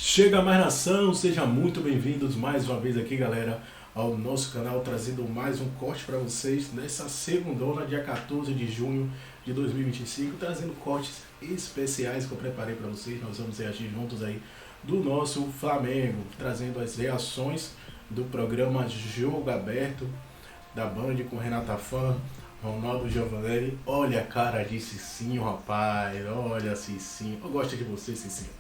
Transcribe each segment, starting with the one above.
Chega mais nação, sejam muito bem-vindos mais uma vez aqui, galera, ao nosso canal, trazendo mais um corte para vocês nessa segundona, dia 14 de junho de 2025, trazendo cortes especiais que eu preparei para vocês. Nós vamos reagir juntos aí do nosso Flamengo, trazendo as reações do programa Jogo Aberto da Band com Renata Fã, Ronaldo Giovanelli. Olha a cara de Cicinho, rapaz, olha Cicinho, eu gosto de você, Cicinho.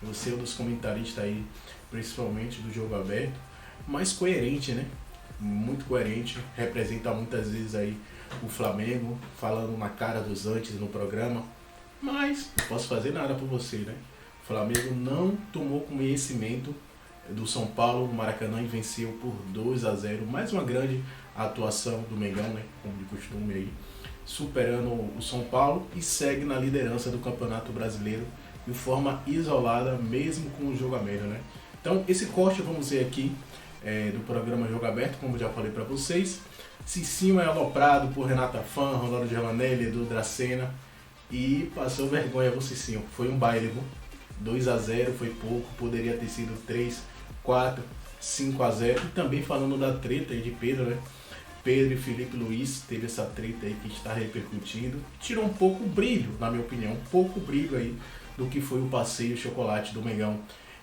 Você é um dos comentaristas aí, principalmente do Jogo Aberto, mais coerente, né? Muito coerente, representa muitas vezes aí o Flamengo, falando na cara dos antes no programa, mas não posso fazer nada por você, né? O Flamengo não tomou conhecimento do São Paulo no Maracanã e venceu por 2-0, mais uma grande atuação do Mengão, né? Como de costume aí, superando o São Paulo e segue na liderança do Campeonato Brasileiro de forma isolada, mesmo com o jogo aberto, né? Então, esse corte vamos ver aqui do programa Jogo Aberto, como eu já falei para vocês. Cicinho é aloprado por Renata Fã, Ronaldo Giovanelli, Edu Dracena, e passou vergonha, viu, Cicinho? Foi um baile, viu? 2-0 foi pouco, poderia ter sido 3, 4, 5-0. E também falando da treta aí de Pedro, né? Pedro e Felipe Luiz, teve essa treta aí que está repercutindo. Tirou um pouco o brilho, na minha opinião, um pouco o brilho aí do que foi o passeio chocolate do Mengão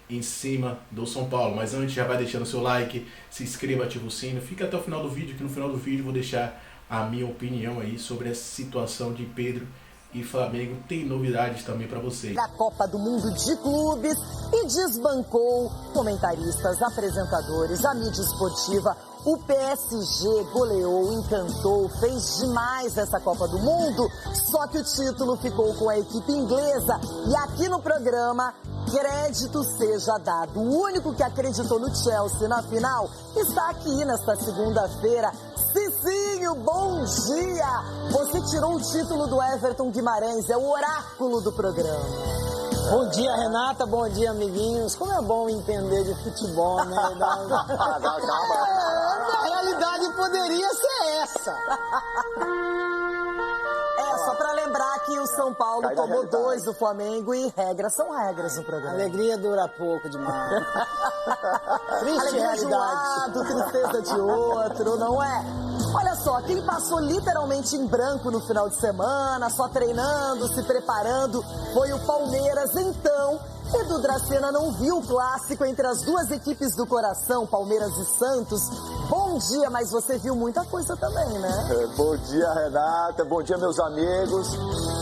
em cima do São Paulo. Mas antes, já vai deixando seu like, se inscreva, ativa o sino, fica até o final do vídeo, que no final do vídeo eu vou deixar a minha opinião aí sobre essa situação de Pedro e Flamengo. Tem novidades também para vocês. Da Copa do Mundo de Clubes e desbancou comentaristas, apresentadores, a mídia esportiva. O PSG goleou, encantou, fez demais essa Copa do Mundo, só que o título ficou com a equipe inglesa. E aqui no programa, crédito seja dado. O único que acreditou no Chelsea na final está aqui nesta segunda-feira. Cicinho, bom dia! Você tirou o título do Everton Guimarães, é o oráculo do programa. Bom dia, Renata, bom dia, amiguinhos. Como é bom entender de futebol, né? A realidade poderia ser essa. Só pra lembrar que o São Paulo tomou 2 do Flamengo e regras são regras no programa. Alegria dura pouco demais. Triste Alegria realidade. de um lado, tristeza de outro, não é? Olha só, quem passou literalmente em branco no final de semana, só treinando, se preparando, foi o Palmeiras. Então, Edu Dracena não viu o clássico entre as duas equipes do coração, Palmeiras e Santos. Bom dia, mas você viu muita coisa também, né? Bom dia, Renata. Bom dia, meus amigos.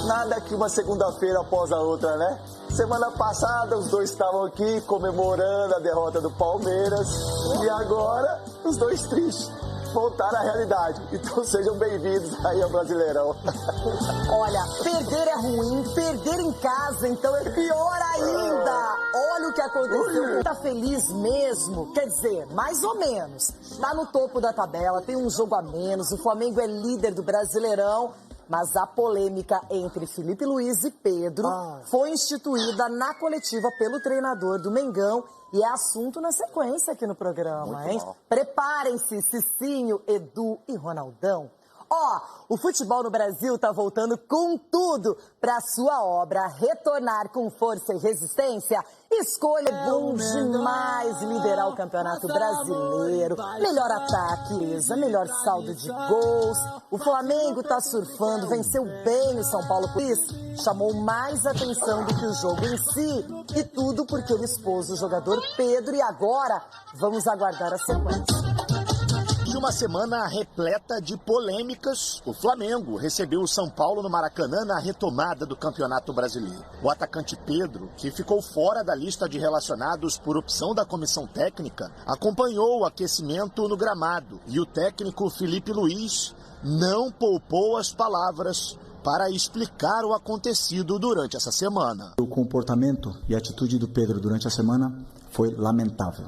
Nada que uma segunda-feira após a outra, né? Semana passada os dois estavam aqui comemorando a derrota do Palmeiras e agora os dois tristes. Voltar à realidade. Então sejam bem-vindos aí ao Brasileirão. Olha, perder é ruim, perder em casa, então é pior ainda. Olha o que aconteceu. Tá feliz mesmo? Quer dizer, mais ou menos. Tá no topo da tabela, tem um jogo a menos, o Flamengo é líder do Brasileirão. Mas a polêmica entre Felipe Luiz e Pedro foi instituída na coletiva pelo treinador do Mengão e é assunto na sequência aqui no programa, hein? Preparem-se, Cicinho, Edu e Ronaldão. O futebol no Brasil tá voltando com tudo para sua obra retornar com força e resistência. Escolha bom demais liderar o Campeonato Brasileiro. Melhor ataque, melhor saldo de gols. O Flamengo tá surfando, venceu bem o São Paulo, por isso chamou mais atenção do que o jogo em si. E tudo porque ele expôs o jogador Pedro e agora vamos aguardar a sequência. De uma semana repleta de polêmicas, o Flamengo recebeu o São Paulo no Maracanã na retomada do Campeonato Brasileiro. O atacante Pedro, que ficou fora da lista de relacionados por opção da comissão técnica, acompanhou o aquecimento no gramado e o técnico Felipe Luiz não poupou as palavras para explicar o acontecido durante essa semana. O comportamento e a atitude do Pedro durante a semana foi lamentável,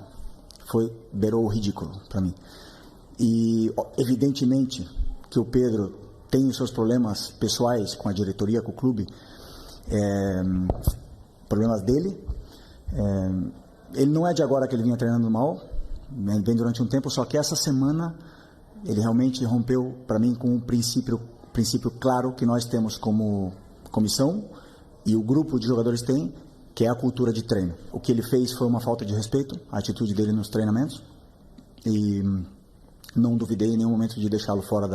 beirou o ridículo para mim. E evidentemente que o Pedro tem os seus problemas pessoais com a diretoria, com o clube, problemas dele. Ele não é de agora que ele vinha treinando mal, vem durante um tempo, só que essa semana ele realmente rompeu para mim com um princípio claro que nós temos como comissão e o grupo de jogadores tem, que é a cultura de treino. O que ele fez foi uma falta de respeito, a atitude dele nos treinamentos, e não duvidei em nenhum momento de deixá-lo fora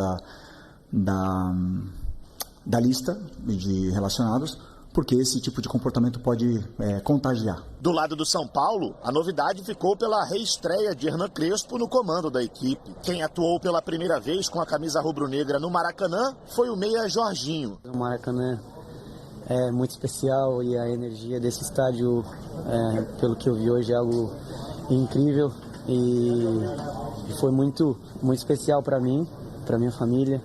da lista de relacionados, porque esse tipo de comportamento pode contagiar. Do lado do São Paulo, a novidade ficou pela reestreia de Hernan Crespo no comando da equipe. Quem atuou pela primeira vez com a camisa rubro-negra no Maracanã foi o meia Jorginho. O Maracanã é muito especial e a energia desse estádio, pelo que eu vi hoje, é algo incrível e foi muito, muito especial para mim, para minha família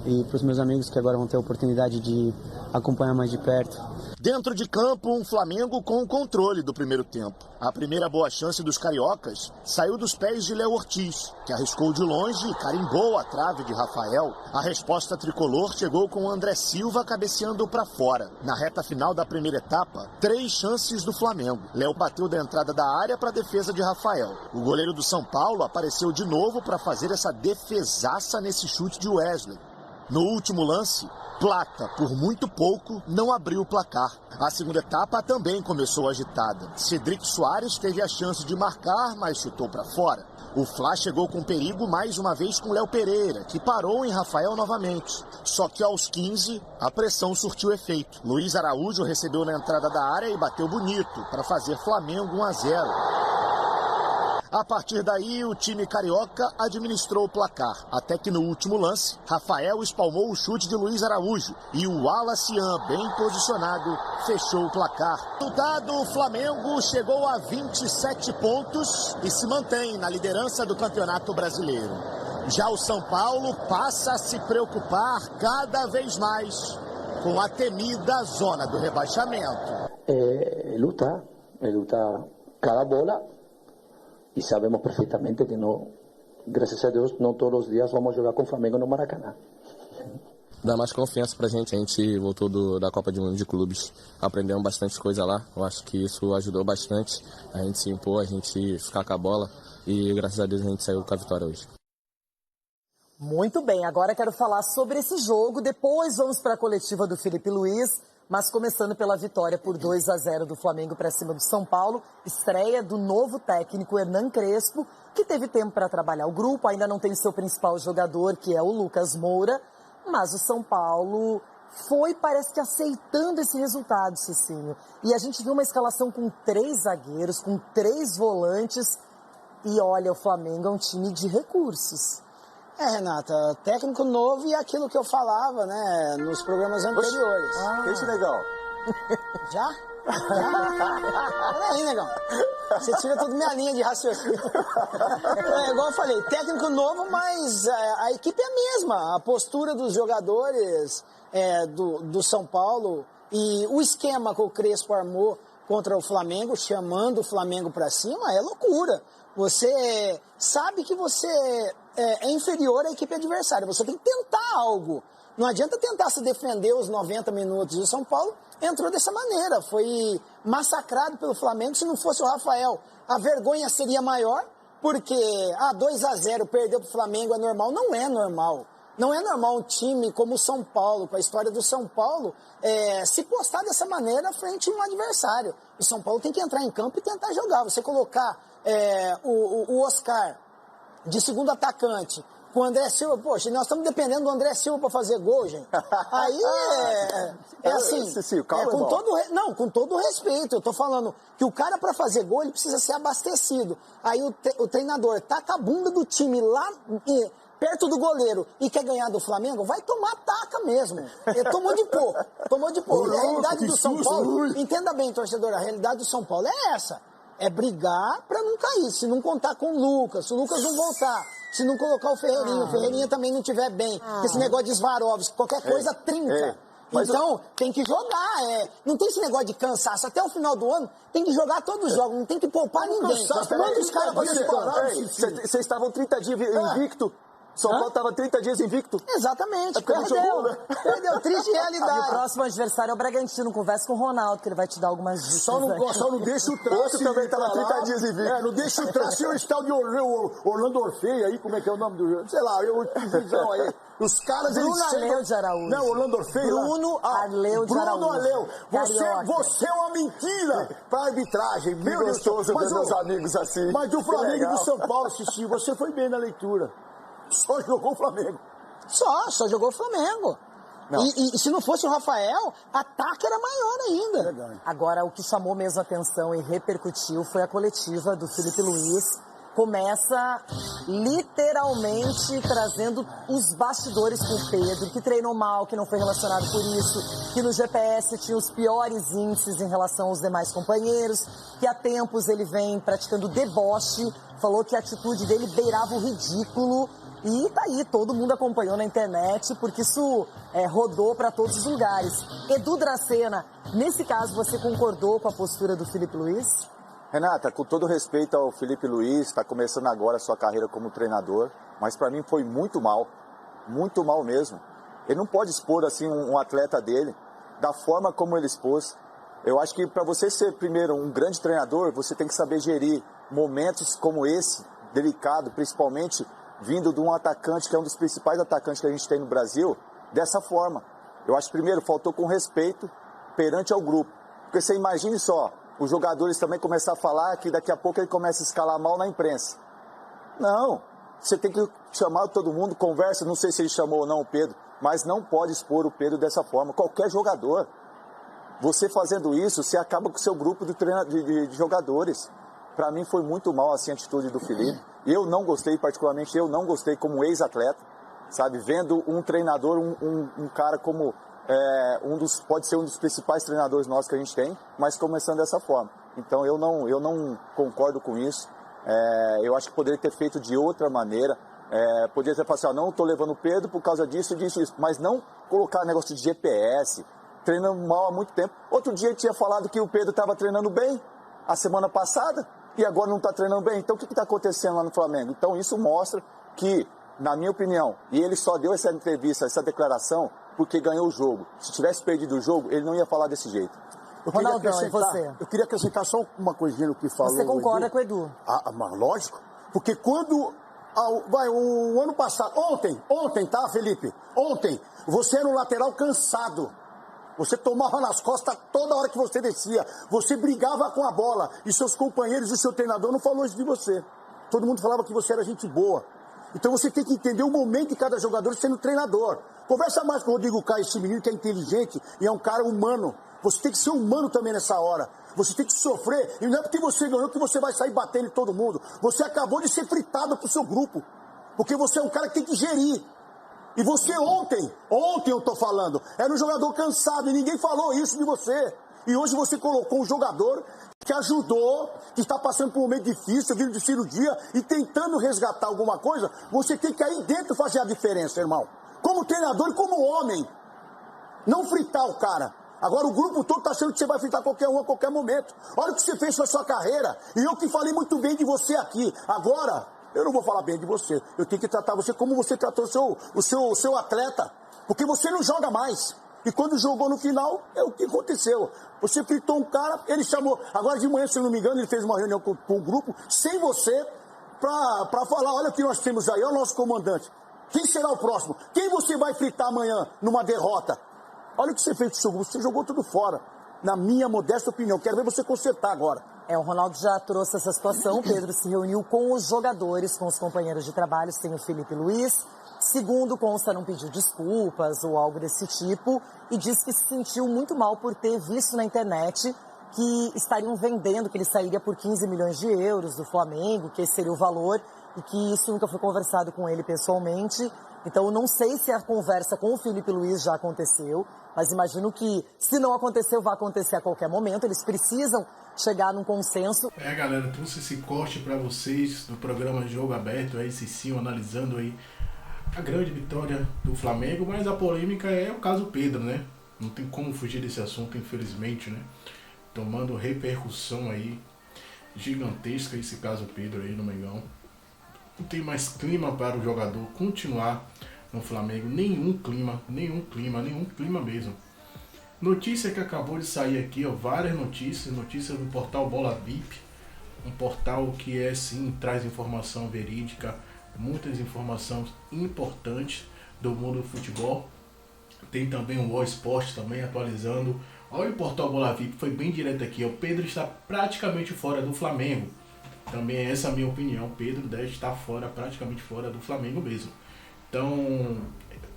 e para os meus amigos que agora vão ter a oportunidade de acompanhar mais de perto. Dentro de campo, um Flamengo com o controle do primeiro tempo. A primeira boa chance dos cariocas saiu dos pés de Léo Ortiz, que arriscou de longe e carimbou a trave de Rafael. A resposta tricolor chegou com o André Silva cabeceando para fora. Na reta final da primeira etapa, 3 chances do Flamengo. Léo bateu da entrada da área para a defesa de Rafael. O goleiro do São Paulo apareceu de novo para fazer essa defesaça nesse chute de Wesley. No último lance, Plata, por muito pouco, não abriu o placar. A segunda etapa também começou agitada. Cedric Soares teve a chance de marcar, mas chutou para fora. O Fla chegou com perigo mais uma vez com Léo Pereira, que parou em Rafael novamente. Só que aos 15, a pressão surtiu efeito. Luiz Araújo recebeu na entrada da área e bateu bonito para fazer Flamengo 1-0. A partir daí, o time carioca administrou o placar, até que no último lance, Rafael espalmou o chute de Luiz Araújo e o Alacian, bem posicionado, fechou o placar. Resultado, o Flamengo chegou a 27 pontos e se mantém na liderança do Campeonato Brasileiro. Já o São Paulo passa a se preocupar cada vez mais com a temida zona do rebaixamento. Luta cada bola. E sabemos perfeitamente que não, graças a Deus, não todos os dias vamos jogar com o Flamengo no Maracanã. Dá mais confiança pra gente. A gente voltou da Copa do Mundo de Clubes, aprendemos bastante coisa lá. Eu acho que isso ajudou bastante a gente se impor, a gente ficar com a bola e graças a Deus a gente saiu com a vitória hoje. Muito bem, agora quero falar sobre esse jogo, depois vamos para a coletiva do Felipe Luiz, mas começando pela vitória por 2-0 do Flamengo para cima do São Paulo, estreia do novo técnico Hernan Crespo, que teve tempo para trabalhar o grupo, ainda não tem o seu principal jogador, que é o Lucas Moura, mas o São Paulo foi, parece que, aceitando esse resultado, Cicinho. E a gente viu uma escalação com 3 zagueiros, com 3 volantes, e olha, o Flamengo é um time de recursos. Renata, técnico novo e aquilo que eu falava, né, nos programas anteriores. Esse legal. Já? Peraí, negão. Você tira toda minha linha de raciocínio. Igual eu falei, técnico novo, mas a equipe é a mesma. A postura dos jogadores do São Paulo e o esquema que o Crespo armou contra o Flamengo, chamando o Flamengo para cima, é loucura. Você sabe que você é inferior à equipe adversária. Você tem que tentar algo. Não adianta tentar se defender os 90 minutos. E o São Paulo entrou dessa maneira. Foi massacrado pelo Flamengo. Se não fosse o Rafael, a vergonha seria maior. Porque 2-0 perdeu para o Flamengo é normal. Não é normal. Não é normal um time como o São Paulo, com a história do São Paulo, se postar dessa maneira frente a um adversário. O São Paulo tem que entrar em campo e tentar jogar. Você colocar o Oscar de segundo atacante com o André Silva, poxa, nós estamos dependendo do André Silva para fazer gol, gente. Aí assim, com todo respeito, eu tô falando que o cara para fazer gol, ele precisa ser abastecido. Aí o treinador taca a bunda do time lá perto do goleiro e quer ganhar do Flamengo, vai tomar taca mesmo. Tomou de pô. A realidade do São Paulo, entenda bem, torcedor, a realidade do São Paulo é essa. É brigar para não cair. Se não contar com o Lucas, se o Lucas não voltar, se não colocar o Ferreirinha também não estiver bem, esse negócio de Svarovski, qualquer coisa trinca. Então, tem que jogar. Não tem esse negócio de cansaço. Até o final do ano, tem que jogar todos os jogos. Não tem que poupar ninguém. Manda os caras para Vocês estavam 30 dias invicto. São Paulo estava 30 dias invicto. Exatamente, porque perdeu. Né? Perdeu, triste realidade. E o próximo adversário é o Bragantino. Conversa com o Ronaldo, que ele vai te dar algumas dicas. Só não deixa o traço. Outro também estava 30 dias invicto. Não deixa o traço e o estádio de Orlando Orfei aí, como é que é o nome do... Sei lá, visão aí. Os caras, Bruno eles Arleu de Araújo. Não, Orlando Orfei. Bruno Arleu de Araújo. Bruno Arleu. Você é uma mentira pra arbitragem. Que gostoso ver meus amigos assim. Mas do Flamengo e do São Paulo, Xixi, você foi bem na leitura. Só jogou o Flamengo. Só jogou o Flamengo. E se não fosse o Rafael, a ataque era maior ainda. Verdade. Agora, o que chamou mesmo a atenção e repercutiu foi a coletiva do Felipe Luiz. Começa literalmente trazendo os bastidores com o Pedro, que treinou mal, que não foi relacionado por isso, que no GPS tinha os piores índices em relação aos demais companheiros, que há tempos ele vem praticando deboche, falou que a atitude dele beirava o ridículo. E tá aí, todo mundo acompanhou na internet, porque isso rodou para todos os lugares. Edu Dracena, nesse caso, você concordou com a postura do Felipe Luiz? Renata, com todo respeito ao Felipe Luiz, está começando agora a sua carreira como treinador, mas para mim foi muito mal mesmo. Ele não pode expor assim um atleta dele, da forma como ele expôs. Eu acho que para você ser, primeiro, um grande treinador, você tem que saber gerir momentos como esse, delicado, principalmente vindo de um atacante que é um dos principais atacantes que a gente tem no Brasil, dessa forma. Eu acho que, primeiro, faltou com respeito perante ao grupo. Porque você imagine só, os jogadores também começar a falar que daqui a pouco ele começa a escalar mal na imprensa. Não, você tem que chamar todo mundo, conversa, não sei se ele chamou ou não o Pedro, mas não pode expor o Pedro dessa forma. Qualquer jogador. Você fazendo isso, você acaba com o seu grupo de jogadores. Para mim foi muito mal assim, a atitude do Felipe. Eu não gostei, particularmente eu não gostei como ex-atleta, sabe? Vendo um treinador, um cara como pode ser um dos principais treinadores nossos que a gente tem, mas começando dessa forma. Então eu não concordo com isso. Eu acho que poderia ter feito de outra maneira. Poderia ter falado assim, não estou levando o Pedro por causa disso, isso. Mas não colocar negócio de GPS, treinando mal há muito tempo. Outro dia ele tinha falado que o Pedro estava treinando bem, a semana passada, e agora não está treinando bem. Então o que está acontecendo lá no Flamengo? Então isso mostra que, na minha opinião, e ele só deu essa entrevista, essa declaração, porque ganhou o jogo. Se tivesse perdido o jogo, ele não ia falar desse jeito. Ronaldão, e você? Eu queria acrescentar só uma coisinha no que falou. Você concorda com o Edu? Mas lógico, porque quando... o ano passado, ontem, tá, Felipe? Ontem, você era um lateral cansado. Você tomava nas costas toda hora que você descia. Você brigava com a bola. E seus companheiros e seu treinador não falou isso de você. Todo mundo falava que você era gente boa. Então você tem que entender o momento de cada jogador sendo treinador. Conversa mais com o Rodrigo Caio, esse menino que é inteligente e é um cara humano. Você tem que ser humano também nessa hora. Você tem que sofrer. E não é porque você ganhou que você vai sair batendo em todo mundo. Você acabou de ser fritado pro seu grupo. Porque você é um cara que tem que gerir. E você ontem eu tô falando, era um jogador cansado e ninguém falou isso de você. E hoje você colocou um jogador que ajudou, que está passando por um momento difícil, vindo de cirurgia e tentando resgatar alguma coisa. Você tem que aí dentro fazer a diferença, irmão. Como treinador e como homem. Não fritar o cara. Agora o grupo todo está achando que você vai fritar qualquer um a qualquer momento. Olha o que você fez com a sua carreira. E eu que falei muito bem de você aqui. Agora... eu não vou falar bem de você. Eu tenho que tratar você como você tratou o seu atleta. Porque você não joga mais. E quando jogou no final, é o que aconteceu. Você fritou um cara, ele chamou... agora de manhã, se eu não me engano, ele fez uma reunião com o grupo, sem você, para falar, olha o que nós temos aí, olha o nosso comandante. Quem será o próximo? Quem você vai fritar amanhã numa derrota? Olha o que você fez com o seu grupo. Você jogou tudo fora. Na minha modesta opinião. Quero ver você consertar agora. O Ronaldo já trouxe essa situação. O Pedro se reuniu com os jogadores, com os companheiros de trabalho, sem o Felipe Luiz. Segundo consta, não pediu desculpas ou algo desse tipo. E disse que se sentiu muito mal por ter visto na internet que estariam vendendo, que ele sairia por 15 milhões de euros do Flamengo, que esse seria o valor, e que isso nunca foi conversado com ele pessoalmente. Então, eu não sei se a conversa com o Felipe Luiz já aconteceu, mas imagino que, se não aconteceu, vai acontecer a qualquer momento. Eles precisam chegar num consenso. Galera, trouxe esse corte para vocês do programa Jogo Aberto, aí Cicinho analisando aí a grande vitória do Flamengo, mas a polêmica é o caso Pedro, né? Não tem como fugir desse assunto, infelizmente, né? Tomando repercussão aí gigantesca esse caso Pedro aí no Mengão. não tem mais clima para o jogador continuar no Flamengo. Nenhum clima mesmo. Notícia que acabou de sair aqui, ó, várias notícias do portal Bola VIP, um portal que sim, traz informação verídica, muitas informações importantes do mundo do futebol. Tem também o All Sport também atualizando. Olha, o portal Bola VIP foi bem direto aqui, o Pedro está praticamente fora do Flamengo. Também essa é a minha opinião, Pedro deve estar praticamente fora do Flamengo mesmo. Então,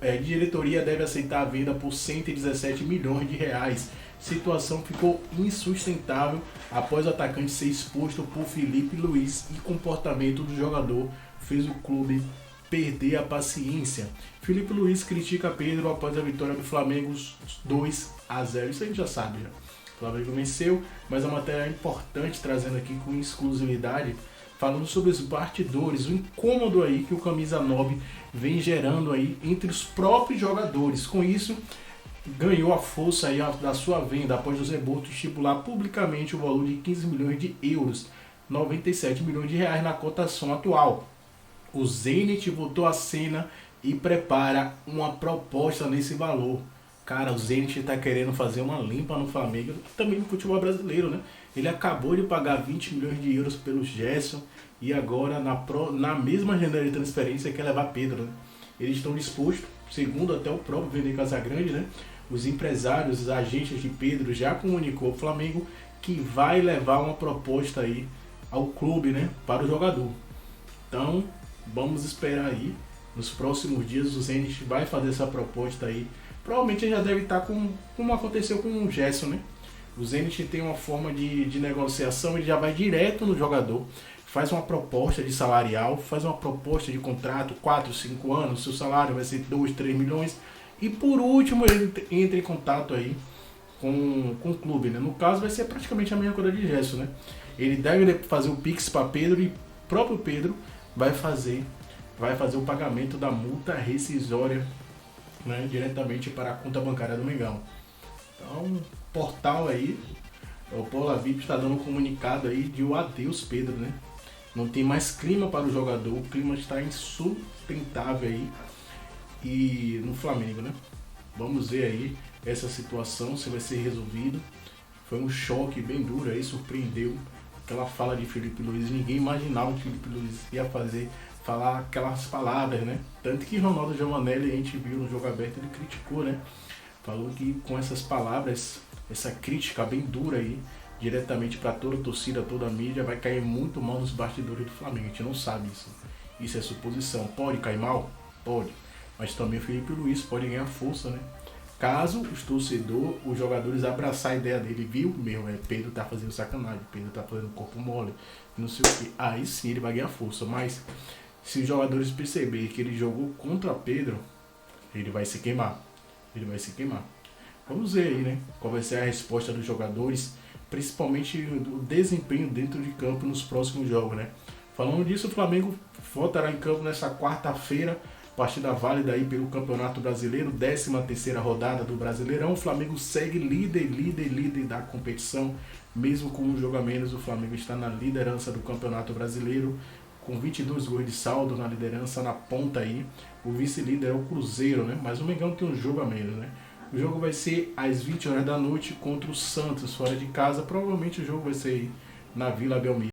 a diretoria deve aceitar a venda por 117 milhões de reais. Situação ficou insustentável após o atacante ser exposto por Felipe Luiz e comportamento do jogador fez o clube perder a paciência. Felipe Luiz critica Pedro após a vitória do Flamengo 2-0. Isso a gente já sabe, já. O Flamengo venceu, mas a matéria é importante, trazendo aqui com exclusividade, falando sobre os bastidores, o incômodo aí que o Camisa 9 vem gerando aí entre os próprios jogadores. Com isso, ganhou a força aí da sua venda após o Zeboto estipular publicamente o valor de 15 milhões de euros, 97 milhões de reais na cotação atual. O Zenit voltou à cena e prepara uma proposta nesse valor. Cara, o Zenit está querendo fazer uma limpa no Flamengo e também no futebol brasileiro, né? Ele acabou de pagar 20 milhões de euros pelo Gerson e agora na mesma janela de transferência quer levar Pedro, né? Eles estão dispostos, segundo até o próprio Vene Casagrande, né? Os empresários, os agentes de Pedro já comunicou ao Flamengo que vai levar uma proposta aí ao clube, né? Para o jogador. Então, vamos esperar aí. Nos próximos dias o Zenit vai fazer essa proposta aí. Provavelmente já deve estar como aconteceu com o Gerson, né? O Zenit tem uma forma de negociação, ele já vai direto no jogador, faz uma proposta de salarial, faz uma proposta de contrato, 4, 5 anos, seu salário vai ser 2, 3 milhões. E por último ele entra em contato aí com o clube, né? No caso vai ser praticamente a mesma coisa de Gerson, né? Ele deve fazer o Pix para Pedro e o próprio Pedro vai fazer o pagamento da multa rescisória, né, diretamente para a conta bancária do Mengão. Então, portal aí, o Bola VIP está dando um comunicado aí de o adeus Pedro, né? Não tem mais clima para o jogador, o clima está insustentável aí e no Flamengo, né? Vamos ver aí essa situação, se vai ser resolvido. Foi um choque bem duro aí, surpreendeu aquela fala de Felipe Luiz. Ninguém imaginava que o Felipe Luiz ia falar aquelas palavras, né? Tanto que Ronaldo Giovanelli, a gente viu no Jogo Aberto, ele criticou, né? Falou que com essas palavras, essa crítica bem dura aí, diretamente para toda a torcida, toda a mídia, vai cair muito mal nos bastidores do Flamengo. A gente não sabe isso. Isso é suposição. Pode cair mal? Pode. Mas também o Felipe Luiz pode ganhar força, né? Caso os jogadores abraçar a ideia dele, viu? Pedro tá fazendo sacanagem, Pedro tá fazendo corpo mole, não sei o que. Aí sim ele vai ganhar força. Mas se os jogadores perceberem que ele jogou contra Pedro, ele vai se queimar. Ele vai se queimar. Vamos ver aí, né? Qual vai ser a resposta dos jogadores, principalmente o desempenho dentro de campo nos próximos jogos, né? Falando disso, o Flamengo voltará em campo nessa quarta-feira, partida válida aí pelo Campeonato Brasileiro, 13ª rodada do Brasileirão. O Flamengo segue líder da competição, mesmo com um jogo a menos. O Flamengo está na liderança do Campeonato Brasileiro, com 22 gols de saldo na liderança, na ponta aí. O vice-líder é o Cruzeiro, né? Mas o Mengão tem um jogo a menos, né? O jogo vai ser às 20 horas da noite contra o Santos, fora de casa. Provavelmente o jogo vai ser aí na Vila Belmiro.